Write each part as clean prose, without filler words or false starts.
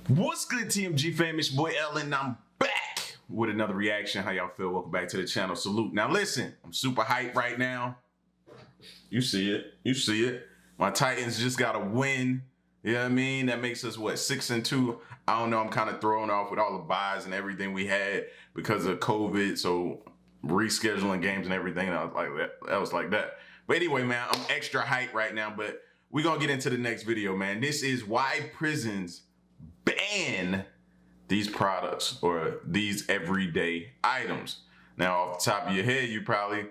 What's good, TMG fam? It's your boy Ellen. I'm back with another reaction. How y'all feel? Welcome back to the channel. Salute. Now listen, I'm super hyped right now. You see it. You see it. My Titans just got a win. You know what I mean? That makes us, what, 6-2? I don't know. I'm kind of thrown off with all the buys and everything we had because of COVID. So rescheduling games and everything. And I was like, that was like that. But anyway, man, I'm extra hyped right now. But we're going to get into the next video, man. This is why prisons ban these products or these everyday items. Now, off the top of your head, you probably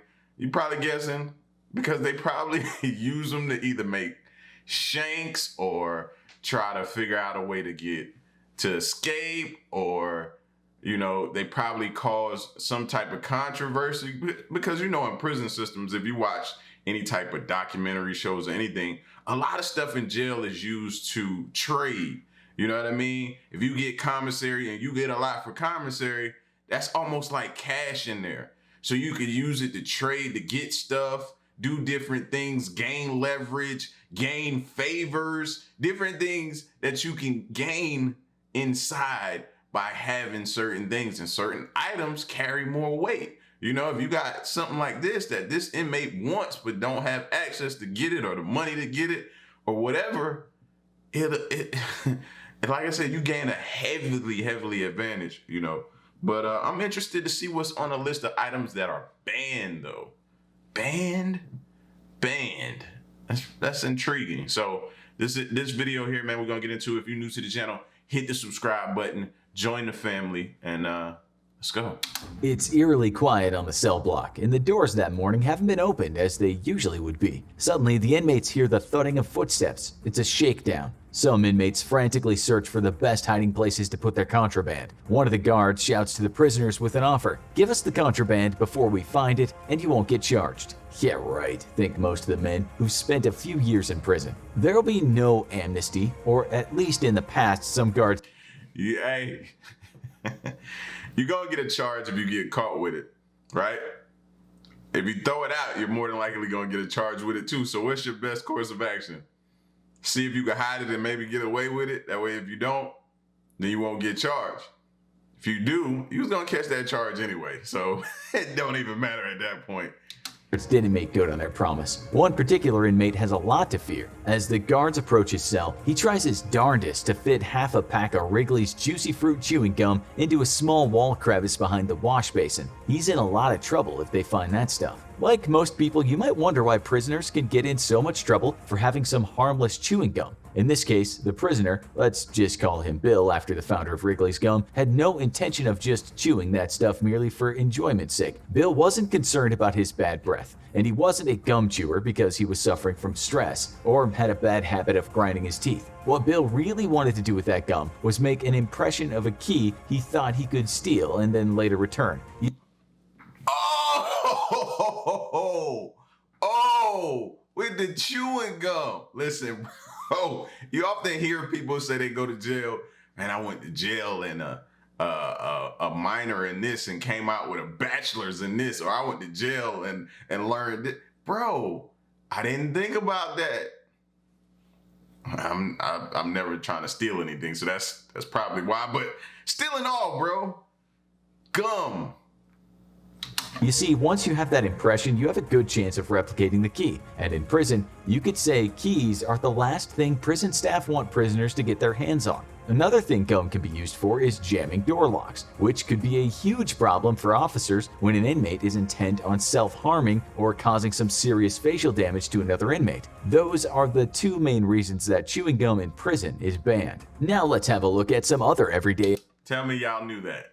guessing because they probably use them to either make shanks or try to figure out a way to escape, or you know, they probably cause some type of controversy because, you know, in prison systems, if you watch any type of documentary shows or anything, a lot of stuff in jail is used to trade. You know what I mean? If you get commissary and you get a lot for commissary, that's almost like cash in there. So you could use it to trade, to get stuff, do different things, gain leverage, gain favors, different things that you can gain inside by having certain things, and certain items carry more weight. You know, if you got something like this that this inmate wants but don't have access to get it or the money to get it or whatever, it like I said, you gain a heavily advantage, you know. But I'm interested to see what's on the list of items that are banned, though. Banned. That's intriguing. So this video here, man, we're gonna get into. If you're new to the channel, hit the subscribe button, join the family, and let's go. It's eerily quiet on the cell block, and the doors that morning haven't been opened as they usually would be. Suddenly, the inmates hear the thudding of footsteps. It's a shakedown. Some inmates frantically search for the best hiding places to put their contraband. One of the guards shouts to the prisoners with an offer. "Give us the contraband before we find it, and you won't get charged." Yeah, right, think most of the men who've spent a few years in prison. There'll be no amnesty, or at least in the past, some guards. Yeah, hey. You're gonna get a charge if you get caught with it, right? If you throw it out, you're more than likely gonna get a charge with it too. So what's your best course of action? See if you can hide it and maybe get away with it. That way, if you don't, then you won't get charged. If you do, you was gonna catch that charge anyway. So it don't even matter at that point. Didn't make good on their promise. One particular inmate has a lot to fear. As the guards approach his cell, he tries his darndest to fit half a pack of Wrigley's Juicy Fruit chewing gum into a small wall crevice behind the wash basin. He's in a lot of trouble if they find that stuff. Like most people, you might wonder why prisoners can get in so much trouble for having some harmless chewing gum. In this case, the prisoner, let's just call him Bill after the founder of Wrigley's gum, had no intention of just chewing that stuff merely for enjoyment's sake. Bill wasn't concerned about his bad breath, and he wasn't a gum chewer because he was suffering from stress or had a bad habit of grinding his teeth. What Bill really wanted to do with that gum was make an impression of a key he thought he could steal and then later return. Oh, with the chewing gum. Listen, bro, you often hear people say they go to jail. Man, I went to jail and a minor in this and came out with a bachelor's in this, or I went to jail and learned it. Bro, I didn't think about that. I'm never trying to steal anything, so that's probably why. But stealing all, bro. Gum. You see, once you have that impression, you have a good chance of replicating the key. And in prison, you could say keys are the last thing prison staff want prisoners to get their hands on. Another thing gum can be used for is jamming door locks, which could be a huge problem for officers when an inmate is intent on self-harming or causing some serious facial damage to another inmate. Those are the two main reasons that chewing gum in prison is banned. Now let's have a look at some other everyday. Tell me y'all knew that.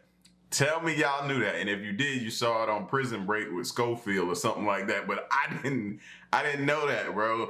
Tell me y'all knew that. And if you did, you saw it on Prison Break with Schofield or something like that. But I didn't know that, bro.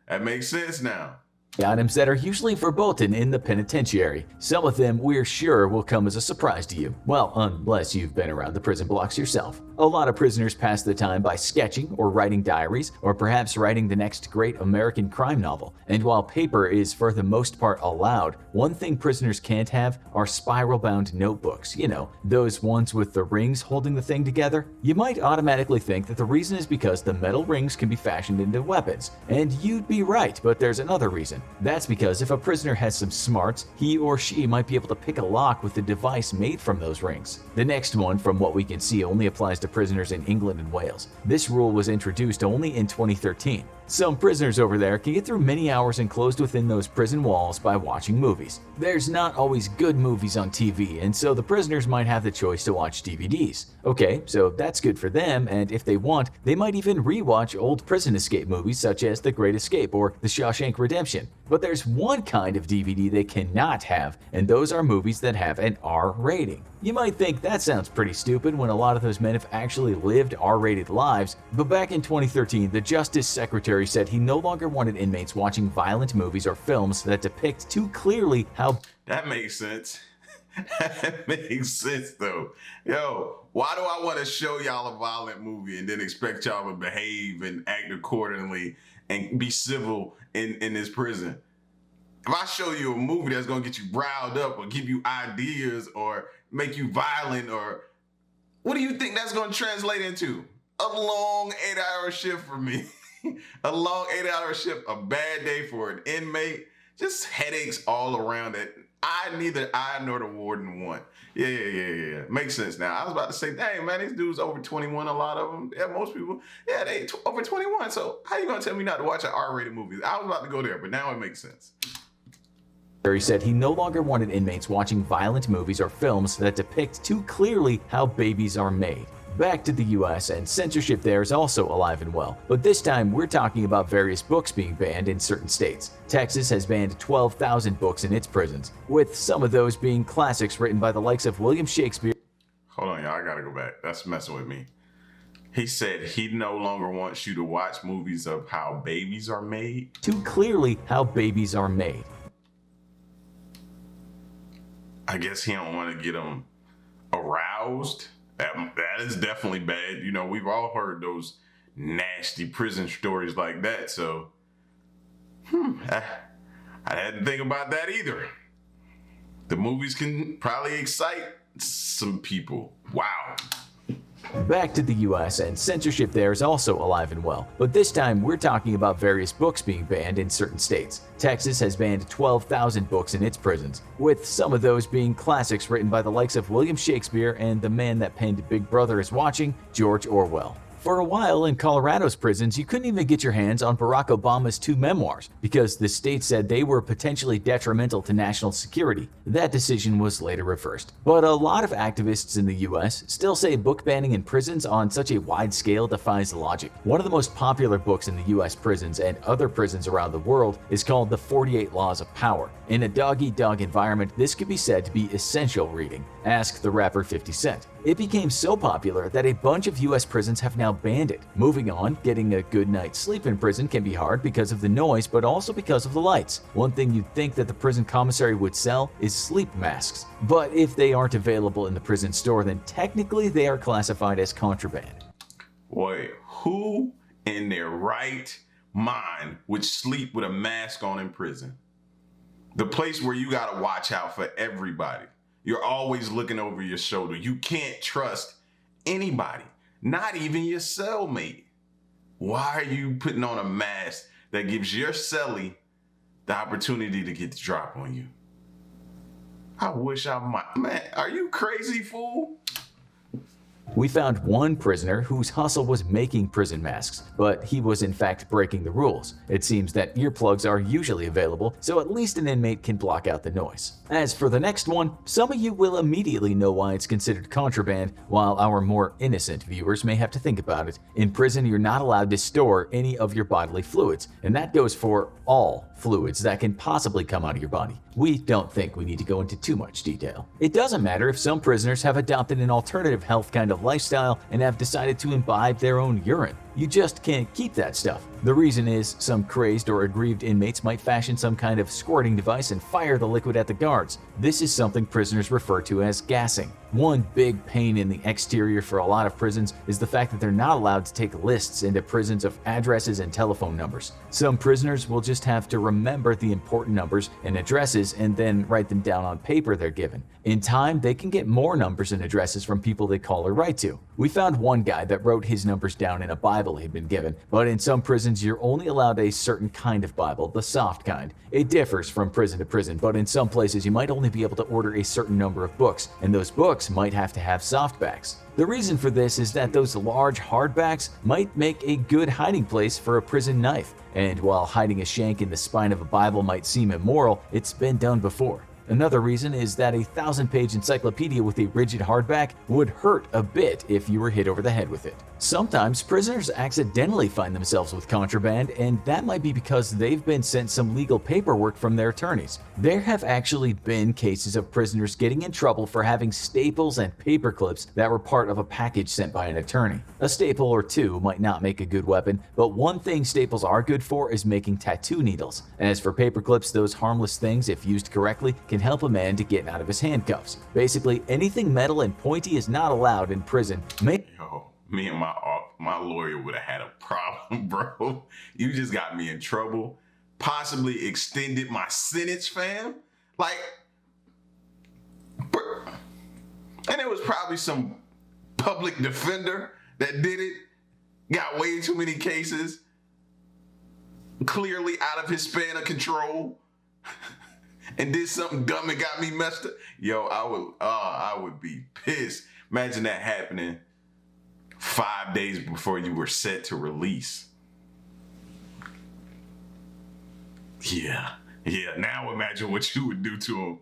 That makes sense now. Items that are usually verboten in the penitentiary. Some of them we're sure will come as a surprise to you. Well, unless you've been around the prison blocks yourself. A lot of prisoners pass the time by sketching or writing diaries, or perhaps writing the next great American crime novel. And while paper is for the most part allowed, one thing prisoners can't have are spiral-bound notebooks. You know, those ones with the rings holding the thing together. You might automatically think that the reason is because the metal rings can be fashioned into weapons. And you'd be right, but there's another reason. prison. That's because if a prisoner has some smarts, he or she might be able to pick a lock with the device made from those rings. The next one, from what we can see, only applies to prisoners in England and Wales. This rule was introduced only in 2013. Some prisoners over there can get through many hours enclosed within those prison walls by watching movies. There's not always good movies on TV, and so the prisoners might have the choice to watch DVDs. Okay, so that's good for them, and if they want, they might even rewatch old prison escape movies such as The Great Escape or The Shawshank Redemption. But there's one kind of DVD they cannot have, and those are movies that have an R rating. You might think that sounds pretty stupid when a lot of those men have actually lived R-rated lives, but back in 2013, the Justice Secretary said he no longer wanted inmates watching violent movies or films that depict too clearly how— That makes sense. That makes sense though. Yo, why do I want to show y'all a violent movie and then expect y'all to behave and act accordingly and be civil in this prison? If I show you a movie that's gonna get you riled up or give you ideas or make you violent, or what do you think that's gonna translate into? A long 8-hour shift for me. A long 8-hour shift, a bad day for an inmate, just headaches all around it. Neither I nor the warden want. Yeah. Makes sense now. I was about to say, dang, man, these dudes over 21, a lot of them. Yeah, most people, yeah, they over 21. So how you gonna tell me not to watch an R-rated movie? I was about to go there, but now it makes sense. He said he no longer wanted inmates watching violent movies or films that depict too clearly how babies are made. Back to the US, and censorship there is also alive and well, but this time we're talking about various books being banned in certain states. Texas has banned 12,000 books in its prisons, with some of those being classics written by the likes of William Shakespeare. Hold on, y'all, I gotta go back. That's messing with me. He said he no longer wants you to watch movies of how babies are made. Too clearly how babies are made. I guess he don't want to get them aroused. That is definitely bad. You know, we've all heard those nasty prison stories like that. So, I hadn't think about that either. The movies can probably excite some people. Wow. Back to the US, and censorship there is also alive and well, but this time we're talking about various books being banned in certain states. Texas has banned 12,000 books in its prisons, with some of those being classics written by the likes of William Shakespeare and the man that penned Big Brother is Watching, George Orwell. For a while in Colorado's prisons, you couldn't even get your hands on Barack Obama's 2 memoirs because the state said they were potentially detrimental to national security. That decision was later reversed. But a lot of activists in the US still say book banning in prisons on such a wide scale defies logic. One of the most popular books in the US prisons and other prisons around the world is called The 48 Laws of Power. In a dog-eat-dog environment, this could be said to be essential reading. Ask the rapper 50 Cent. It became so popular that a bunch of US prisons have now banned it. Moving on, getting a good night's sleep in prison can be hard because of the noise, but also because of the lights. One thing you'd think that the prison commissary would sell is sleep masks. But if they aren't available in the prison store, then technically they are classified as contraband. Boy, who in their right mind would sleep with a mask on in prison? The place where you gotta watch out for everybody. You're always looking over your shoulder. You can't trust anybody, not even your cellmate. Why are you putting on a mask that gives your cellie the opportunity to get the drop on you? I wish I might. Man, are you crazy, fool? We found one prisoner whose hustle was making prison masks, but he was in fact breaking the rules. It seems that earplugs are usually available, so at least an inmate can block out the noise. As for the next one, some of you will immediately know why it's considered contraband, while our more innocent viewers may have to think about it. In prison, you're not allowed to store any of your bodily fluids, and that goes for all fluids that can possibly come out of your body. We don't think we need to go into too much detail. It doesn't matter if some prisoners have adopted an alternative health kind of lifestyle and have decided to imbibe their own urine. You just can't keep that stuff. The reason is some crazed or aggrieved inmates might fashion some kind of squirting device and fire the liquid at the guards. This is something prisoners refer to as gassing. One big pain in the exterior for a lot of prisons is the fact that they're not allowed to take lists into prisons of addresses and telephone numbers. Some prisoners will just have to remember the important numbers and addresses and then write them down on paper they're given. In time, they can get more numbers and addresses from people they call or write to. We found one guy that wrote his numbers down in a Bible Bible he'd been given, but in some prisons you're only allowed a certain kind of Bible, the soft kind. It differs from prison to prison, but in some places you might only be able to order a certain number of books, and those books might have to have softbacks. The reason for this is that those large hardbacks might make a good hiding place for a prison knife, and while hiding a shank in the spine of a Bible might seem immoral, it's been done before. Another reason is that a 1,000-page encyclopedia with a rigid hardback would hurt a bit if you were hit over the head with it. Sometimes prisoners accidentally find themselves with contraband, and that might be because they've been sent some legal paperwork from their attorneys. There have actually been cases of prisoners getting in trouble for having staples and paper clips that were part of a package sent by an attorney. A staple or two might not make a good weapon, but one thing staples are good for is making tattoo needles. As for paper clips, those harmless things, if used correctly, can help a man to get out of his handcuffs. Basically, anything metal and pointy is not allowed in prison. Me and my lawyer would have had a problem, bro. You just got me in trouble. Possibly extended my sentence, fam. And it was probably some public defender that did it. Got way too many cases. Clearly out of his span of control. And did something dumb and got me messed up. Yo, I would be pissed. Imagine that happening 5 days before you were set to release. Yeah. Now imagine what you would do to him.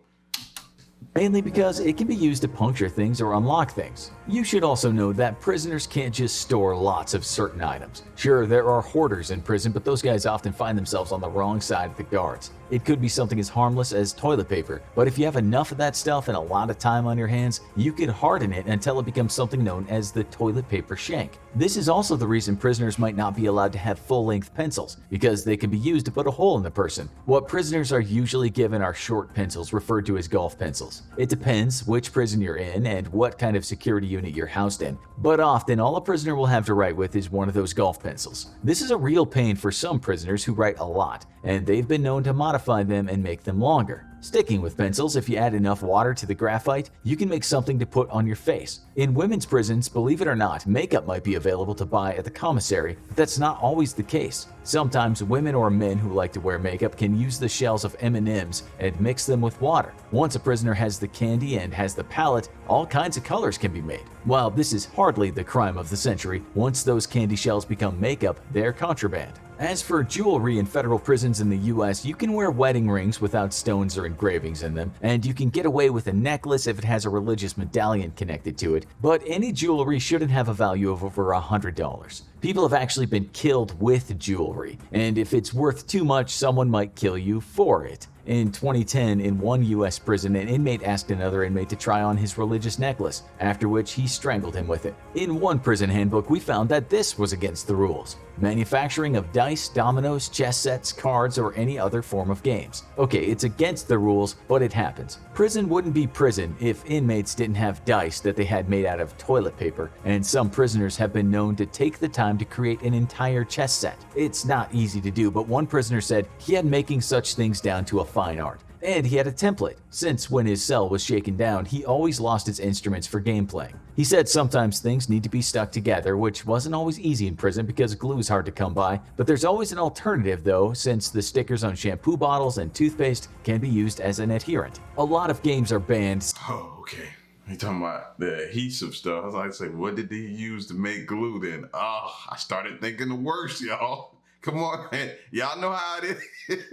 Mainly because it can be used to puncture things or unlock things. You should also know that prisoners can't just store lots of certain items. Sure, there are hoarders in prison, but those guys often find themselves on the wrong side of the guards. It could be something as harmless as toilet paper, but if you have enough of that stuff and a lot of time on your hands, you can harden it until it becomes something known as the toilet paper shank. This is also the reason prisoners might not be allowed to have full-length pencils, because they can be used to put a hole in the person. What prisoners are usually given are short pencils referred to as golf pencils. It depends which prison you're in and what kind of security unit you're housed in, but often all a prisoner will have to write with is one of those golf pencils. This is a real pain for some prisoners who write a lot, and they've been known to modify them and make them longer. Sticking with pencils, if you add enough water to the graphite, you can make something to put on your face. In women's prisons, believe it or not, makeup might be available to buy at the commissary, but that's not always the case. Sometimes women or men who like to wear makeup can use the shells of M&Ms and mix them with water. Once a prisoner has the candy and has the palette, all kinds of colors can be made. While this is hardly the crime of the century, once those candy shells become makeup, they're contraband. As for jewelry in federal prisons in the US, you can wear wedding rings without stones or engravings in them, and you can get away with a necklace if it has a religious medallion connected to it, but any jewelry shouldn't have a value of over $100. People have actually been killed with jewelry, and if it's worth too much, someone might kill you for it. In 2010, in one US prison, an inmate asked another inmate to try on his religious necklace, after which he strangled him with it. In one prison handbook, we found that this was against the rules: manufacturing of dice, dominoes, chess sets, cards, or any other form of games. Okay, it's against the rules, but it happens. Prison wouldn't be prison if inmates didn't have dice that they had made out of toilet paper, and some prisoners have been known to take the time to create an entire chess set. It's not easy to do, but one prisoner said he had making such things down to a fine art. And he had a template, since when his cell was shaken down, he always lost his instruments for game playing. He said sometimes things need to be stuck together, which wasn't always easy in prison because glue is hard to come by, but there's always an alternative though, since the stickers on shampoo bottles and toothpaste can be used as an adherent. A lot of games are banned. Oh, okay. You talking about the adhesive stuff. I was like, say, what did they use to make glue then? Oh, I started thinking the worst, y'all. Come on, man. Y'all know how it is.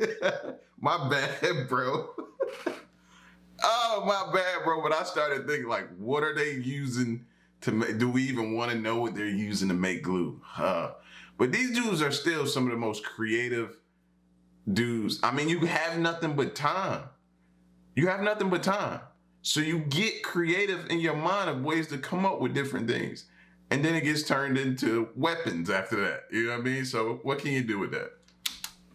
My bad, bro. Oh, my bad, bro. But I started thinking, like, what are they using to make? Do we even want to know what they're using to make glue? But these dudes are still some of the most creative dudes. I mean, you have nothing but time. You have nothing but time. So you get creative in your mind of ways to come up with different things. And then it gets turned into weapons after that. You know what I mean? So what can you do with that?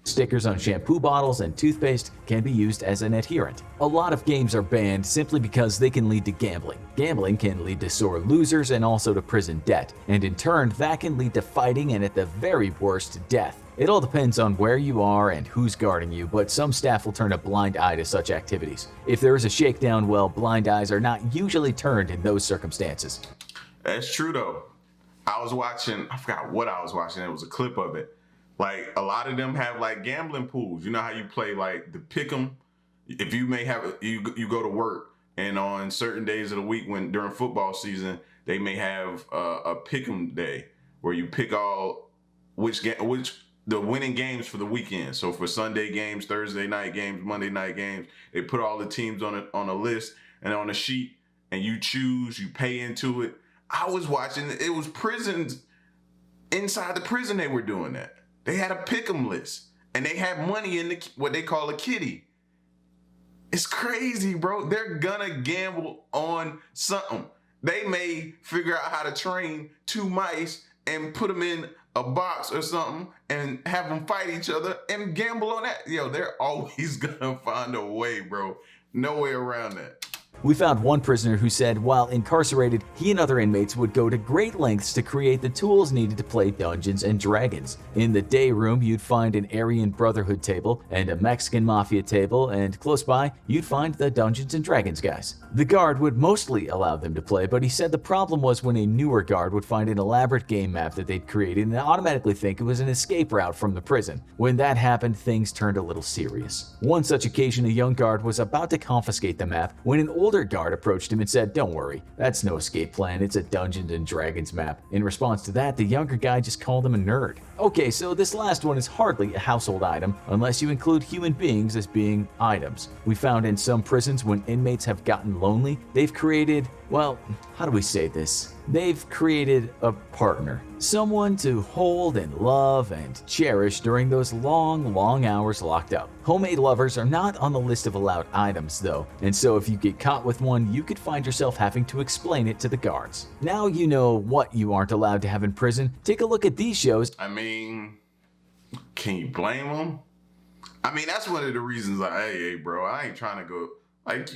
Stickers on shampoo bottles and toothpaste can be used as an adherent. A lot of games are banned simply because they can lead to gambling. Gambling can lead to sore losers and also to prison debt. And in turn, that can lead to fighting and at the very worst, death. It all depends on where you are and who's guarding you, but some staff will turn a blind eye to such activities. If there is a shakedown, well, blind eyes are not usually turned in those circumstances. That's true though. I was watching, I forgot what I was watching. It was a clip of it. Like a lot of them have like gambling pools. You know how you play like the pick'em? If you may have, you go to work and on certain days of the week when during football season, they may have a pick'em day where you pick all which the winning games for the weekend. So for Sunday games, Thursday night games, Monday night games, they put all the teams on a list and on a sheet, and you choose, you pay into it. I was watching, it was prisons, inside the prison they were doing that. They had a pick'em list, and they had money in what they call a kitty. It's crazy, bro. They're gonna gamble on something. They may figure out how to train 2 mice and put them in a box or something and have them fight each other and gamble on that. Yo, they're always gonna find a way, bro. No way around that. We found one prisoner who said while incarcerated, he and other inmates would go to great lengths to create the tools needed to play Dungeons and Dragons. In the day room, you'd find an Aryan Brotherhood table and a Mexican Mafia table, and close by, you'd find the Dungeons and Dragons guys. The guard would mostly allow them to play, but he said the problem was when a newer guard would find an elaborate game map that they'd created and automatically think it was an escape route from the prison. When that happened, things turned a little serious. One such occasion, a young guard was about to confiscate the map when an older guard approached him and said, "Don't worry, that's no escape plan, it's a Dungeons and Dragons map." In response to that, the younger guy just called him a nerd. Okay, so this last one is hardly a household item unless you include human beings as being items. We found in some prisons when inmates have gotten lonely, they've created, well, how do we say this? They've created a partner. Someone to hold and love and cherish during those long, long hours locked up. Homemade lovers are not on the list of allowed items though, and so if you get caught with one, you could find yourself having to explain it to the guards. Now you know what you aren't allowed to have in prison. Take a look at these shows. I mean, can you blame them? I mean, that's one of the reasons hey, bro, I ain't trying to go, like,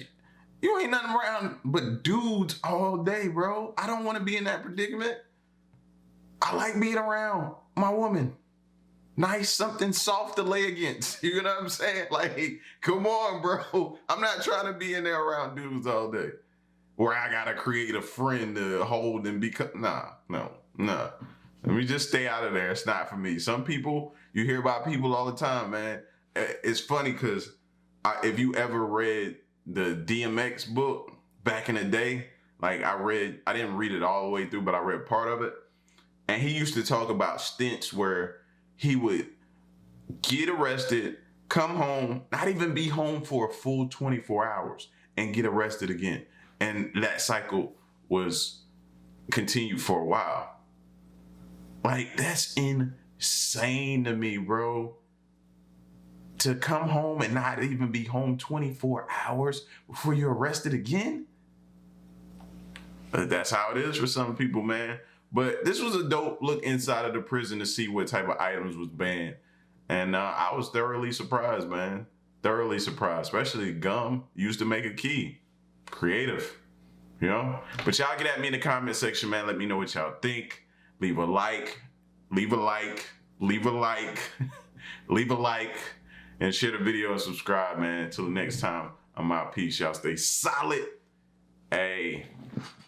you ain't nothing around but dudes all day, bro. I don't want to be in that predicament. I like being around my woman. Nice, something soft to lay against. You know what I'm saying? Like, come on, bro. I'm not trying to be in there around dudes all day where I got to create a friend to hold and become. Nah. Let me just stay out of there. It's not for me. Some people, you hear about people all the time, man. It's funny because if you ever read the DMX book back in the day, like I didn't read it all the way through, but I read part of it. And he used to talk about stints where he would get arrested, come home, not even be home for a full 24 hours and get arrested again. And that cycle was continued for a while. Like, that's insane to me, bro. To come home and not even be home 24 hours before you're arrested again? That's how it is for some people, man. But this was a dope look inside of the prison to see what type of items was banned. And I was thoroughly surprised, man. Thoroughly surprised. Especially gum used to make a key. Creative, you know? But y'all get at me in the comment section, man. Let me know what y'all think. Leave a like, leave a like, leave a like, leave a like, and share the video and subscribe, man. Until the next time, I'm out. Peace. Y'all stay solid. Hey.